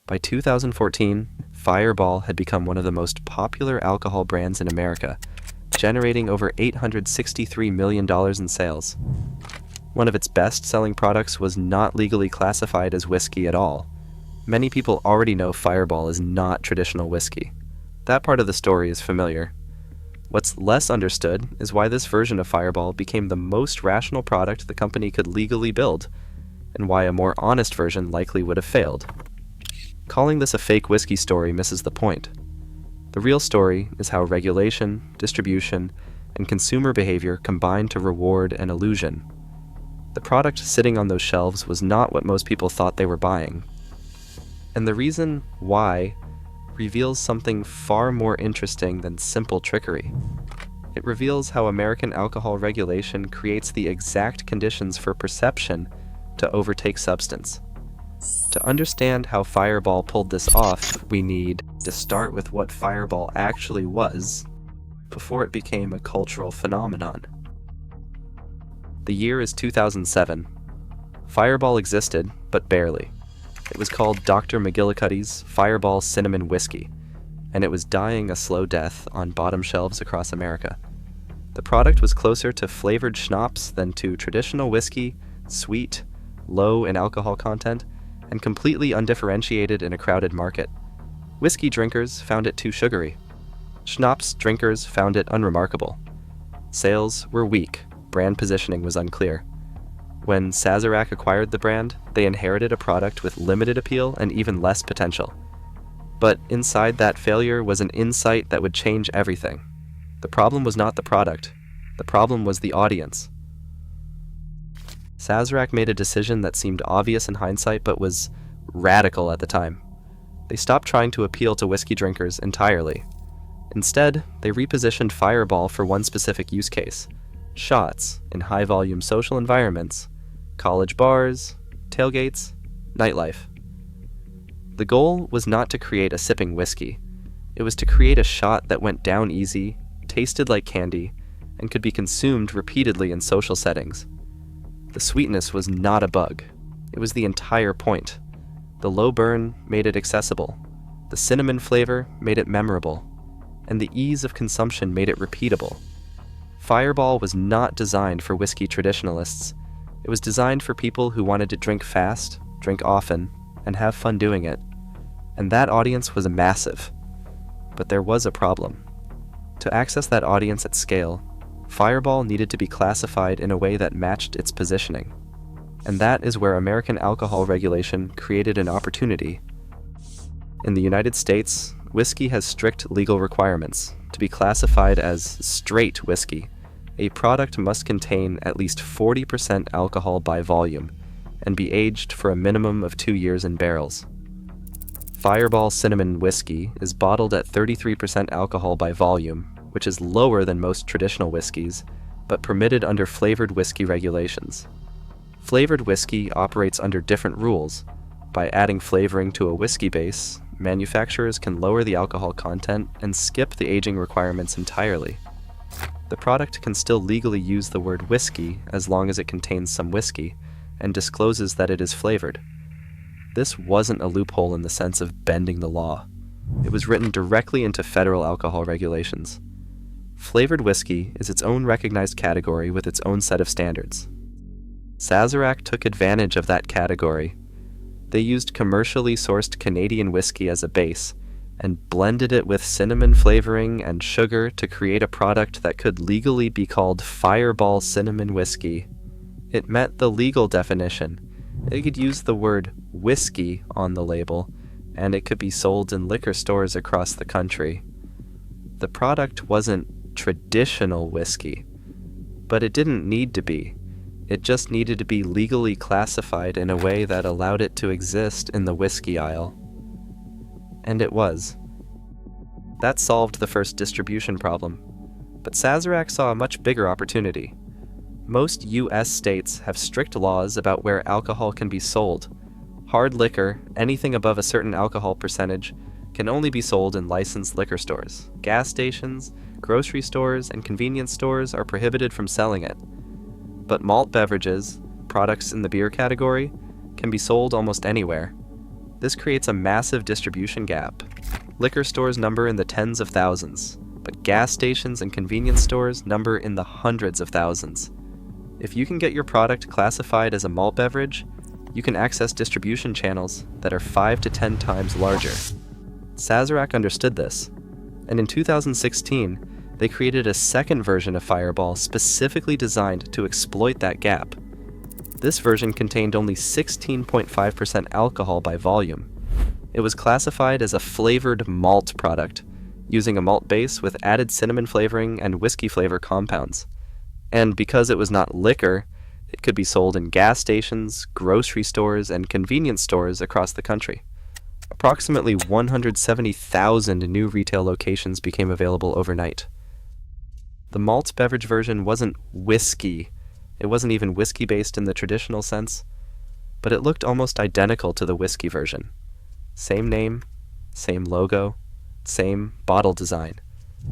By 2014, Fireball had become one of the most popular alcohol brands in America, generating over $863 million in sales. One of its best-selling products was not legally classified as whiskey at all. Many people already know Fireball is not traditional whiskey. That part of the story is familiar. What's less understood is why this version of Fireball became the most rational product the company could legally build, and why a more honest version likely would have failed. Calling this a fake whiskey story misses the point. The real story is how regulation, distribution, and consumer behavior combined to reward an illusion. The product sitting on those shelves was not what most people thought they were buying. And the reason why reveals something far more interesting than simple trickery. It reveals how American alcohol regulation creates the exact conditions for perception to overtake substance. To understand how Fireball pulled this off, we need to start with what Fireball actually was before it became a cultural phenomenon. The year is 2007. Fireball existed, but barely. It was called Dr. McGillicuddy's Fireball Cinnamon Whiskey, and it was dying a slow death on bottom shelves across America. The product was closer to flavored schnapps than to traditional whiskey, sweet, low in alcohol content, and completely undifferentiated in a crowded market. Whiskey drinkers found it too sugary. Schnapps drinkers found it unremarkable. Sales were weak, brand positioning was unclear. When Sazerac acquired the brand, they inherited a product with limited appeal and even less potential. But inside that failure was an insight that would change everything. The problem was not the product. The problem was the audience. Sazerac made a decision that seemed obvious in hindsight but was radical at the time. They stopped trying to appeal to whiskey drinkers entirely. Instead, they repositioned Fireball for one specific use case: shots in high-volume social environments, college bars, tailgates, nightlife. The goal was not to create a sipping whiskey. It was to create a shot that went down easy, tasted like candy, and could be consumed repeatedly in social settings. The sweetness was not a bug. It was the entire point. The low burn made it accessible. The cinnamon flavor made it memorable. And the ease of consumption made it repeatable. Fireball was not designed for whiskey traditionalists. It was designed for people who wanted to drink fast, drink often, and have fun doing it. And that audience was massive. But there was a problem. To access that audience at scale, Fireball needed to be classified in a way that matched its positioning. And that is where American alcohol regulation created an opportunity. In the United States, whiskey has strict legal requirements. To be classified as straight whiskey, a product must contain at least 40% alcohol by volume and be aged for a minimum of 2 years in barrels. Fireball Cinnamon Whiskey is bottled at 33% alcohol by volume, which is lower than most traditional whiskeys, but permitted under flavored whiskey regulations. Flavored whiskey operates under different rules. By adding flavoring to a whiskey base, manufacturers can lower the alcohol content and skip the aging requirements entirely. The product can still legally use the word whiskey as long as it contains some whiskey and discloses that it is flavored. This wasn't a loophole in the sense of bending the law. It was written directly into federal alcohol regulations. Flavored whiskey is its own recognized category with its own set of standards. Sazerac took advantage of that category. They used commercially sourced Canadian whiskey as a base and blended it with cinnamon flavoring and sugar to create a product that could legally be called Fireball Cinnamon Whiskey. It met the legal definition. It could use the word whiskey on the label, and it could be sold in liquor stores across the country. The product wasn't traditional whiskey, but it didn't need to be. It just needed to be legally classified in a way that allowed it to exist in the whiskey aisle. And it was. That solved the first distribution problem. But Sazerac saw a much bigger opportunity. Most U.S. states have strict laws about where alcohol can be sold. Hard liquor, anything above a certain alcohol percentage, can only be sold in licensed liquor stores. Gas stations, grocery stores, and convenience stores are prohibited from selling it. But malt beverages, products in the beer category, can be sold almost anywhere. This creates a massive distribution gap. Liquor stores number in the tens of thousands, but gas stations and convenience stores number in the hundreds of thousands. If you can get your product classified as a malt beverage, you can access distribution channels that are 5 to 10 times larger. Sazerac understood this, and in 2016, they created a second version of Fireball specifically designed to exploit that gap. This version contained only 16.5% alcohol by volume. It was classified as a flavored malt product, using a malt base with added cinnamon flavoring and whiskey flavor compounds. And because it was not liquor, it could be sold in gas stations, grocery stores, and convenience stores across the country. Approximately 170,000 new retail locations became available overnight. The malt beverage version wasn't whiskey. It wasn't even whiskey-based in the traditional sense, but it looked almost identical to the whiskey version. Same name, same logo, same bottle design.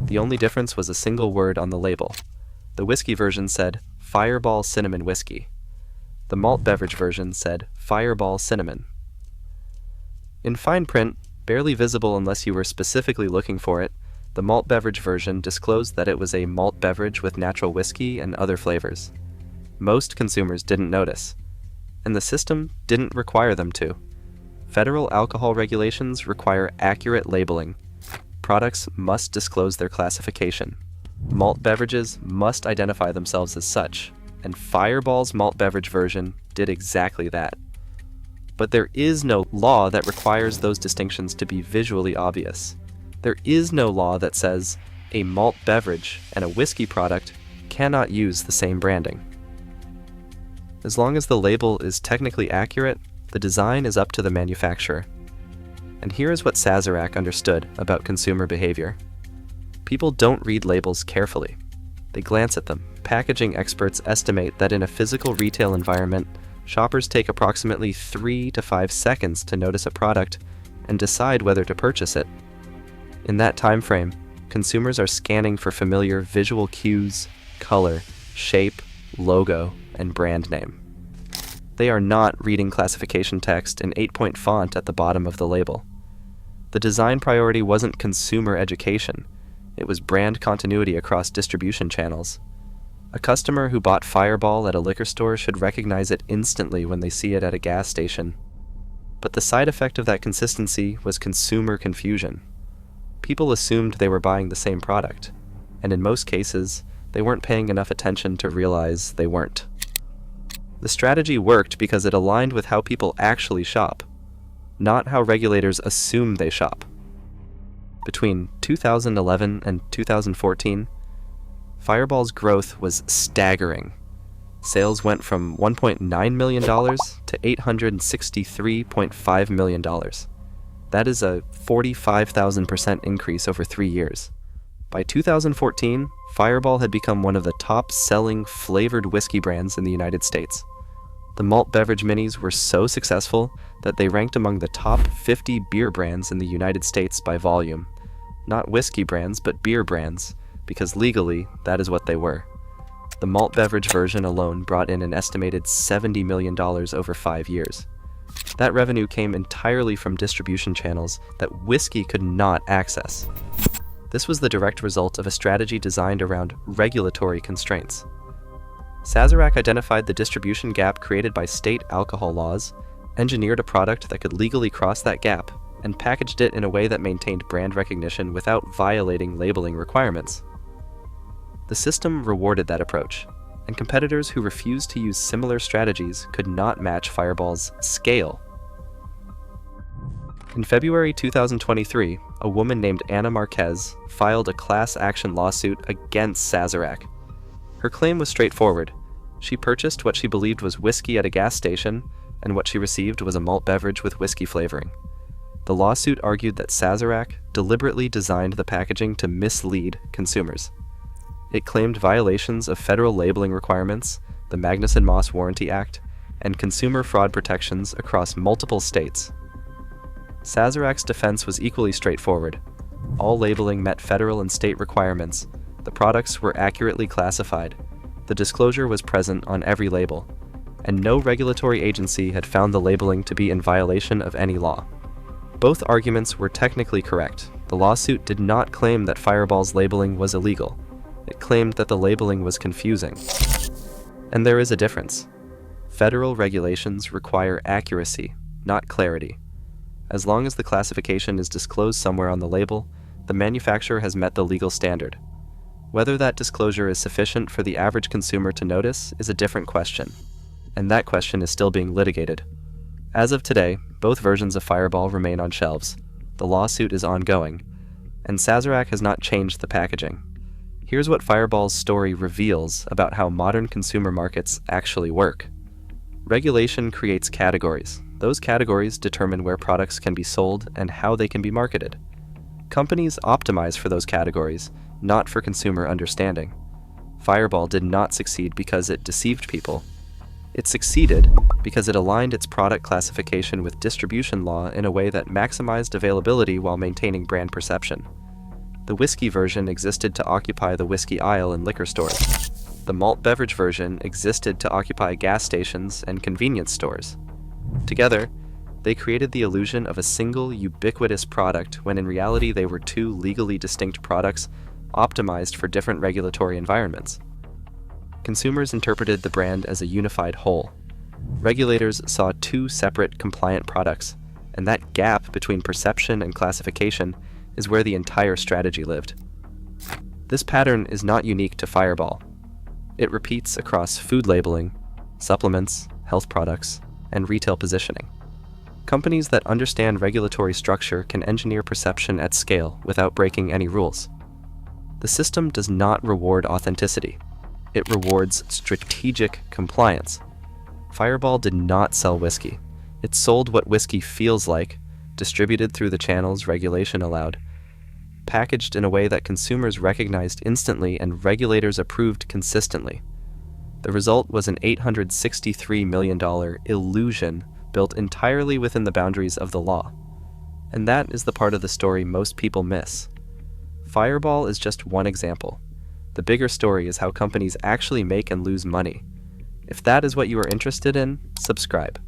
The only difference was a single word on the label. The whiskey version said Fireball Cinnamon Whiskey. The malt beverage version said Fireball Cinnamon. In fine print, barely visible unless you were specifically looking for it, the malt beverage version disclosed that it was a malt beverage with natural whiskey and other flavors. Most consumers didn't notice, and the system didn't require them to. Federal alcohol regulations require accurate labeling. Products must disclose their classification. Malt beverages must identify themselves as such, and Fireball's malt beverage version did exactly that. But there is no law that requires those distinctions to be visually obvious. There is no law that says a malt beverage and a whiskey product cannot use the same branding. As long as the label is technically accurate, the design is up to the manufacturer. And here is what Sazerac understood about consumer behavior. People don't read labels carefully. They glance at them. Packaging experts estimate that in a physical retail environment, shoppers take approximately 3 to 5 seconds to notice a product and decide whether to purchase it. In that time frame, consumers are scanning for familiar visual cues, color, shape, logo, and brand name. They are not reading classification text in 8-point font at the bottom of the label. The design priority wasn't consumer education. It was brand continuity across distribution channels. A customer who bought Fireball at a liquor store should recognize it instantly when they see it at a gas station. But the side effect of that consistency was consumer confusion. People assumed they were buying the same product, and in most cases, they weren't paying enough attention to realize they weren't. The strategy worked because it aligned with how people actually shop, not how regulators assume they shop. Between 2011 and 2014, Fireball's growth was staggering. Sales went from $1.9 million to $863.5 million. That is a 45,000% increase over 3 years. By 2014, Fireball had become one of the top-selling flavored whiskey brands in the United States. The malt beverage minis were so successful that they ranked among the top 50 beer brands in the United States by volume. Not whiskey brands, but beer brands, because legally, that is what they were. The malt beverage version alone brought in an estimated $70 million over 5 years. That revenue came entirely from distribution channels that whiskey could not access. This was the direct result of a strategy designed around regulatory constraints. Sazerac identified the distribution gap created by state alcohol laws, engineered a product that could legally cross that gap, and packaged it in a way that maintained brand recognition without violating labeling requirements. The system rewarded that approach, and competitors who refused to use similar strategies could not match Fireball's scale. In February 2023, a woman named Anna Marquez filed a class action lawsuit against Sazerac. Her claim was straightforward. She purchased what she believed was whiskey at a gas station, and what she received was a malt beverage with whiskey flavoring. The lawsuit argued that Sazerac deliberately designed the packaging to mislead consumers. It claimed violations of federal labeling requirements, the Magnuson-Moss Warranty Act, and consumer fraud protections across multiple states. Sazerac's defense was equally straightforward. All labeling met federal and state requirements. The products were accurately classified. The disclosure was present on every label. and no regulatory agency had found the labeling to be in violation of any law. Both arguments were technically correct. The lawsuit did not claim that Fireball's labeling was illegal. It claimed that the labeling was confusing. And there is a difference. Federal regulations require accuracy, not clarity. As long as the classification is disclosed somewhere on the label, the manufacturer has met the legal standard. Whether that disclosure is sufficient for the average consumer to notice is a different question, and that question is still being litigated. As of today, both versions of Fireball remain on shelves. The lawsuit is ongoing, and Sazerac has not changed the packaging. Here's what Fireball's story reveals about how modern consumer markets actually work. Regulation creates categories. Those categories determine where products can be sold and how they can be marketed. Companies optimize for those categories, not for consumer understanding. Fireball did not succeed because it deceived people. It succeeded because it aligned its product classification with distribution law in a way that maximized availability while maintaining brand perception. The whiskey version existed to occupy the whiskey aisle in liquor stores. The malt beverage version existed to occupy gas stations and convenience stores. Together, they created the illusion of a single, ubiquitous product when in reality they were two legally distinct products optimized for different regulatory environments. Consumers interpreted the brand as a unified whole. Regulators saw two separate, compliant products, and that gap between perception and classification is where the entire strategy lived. This pattern is not unique to Fireball. It repeats across food labeling, supplements, health products, and retail positioning. Companies that understand regulatory structure can engineer perception at scale without breaking any rules. The system does not reward authenticity. It rewards strategic compliance. Fireball did not sell whiskey. It sold what whiskey feels like, distributed through the channels regulation allowed, packaged in a way that consumers recognized instantly and regulators approved consistently. The result was an $863 million illusion built entirely within the boundaries of the law. And that is the part of the story most people miss. Fireball is just one example. The bigger story is how companies actually make and lose money. If that is what you are interested in, subscribe.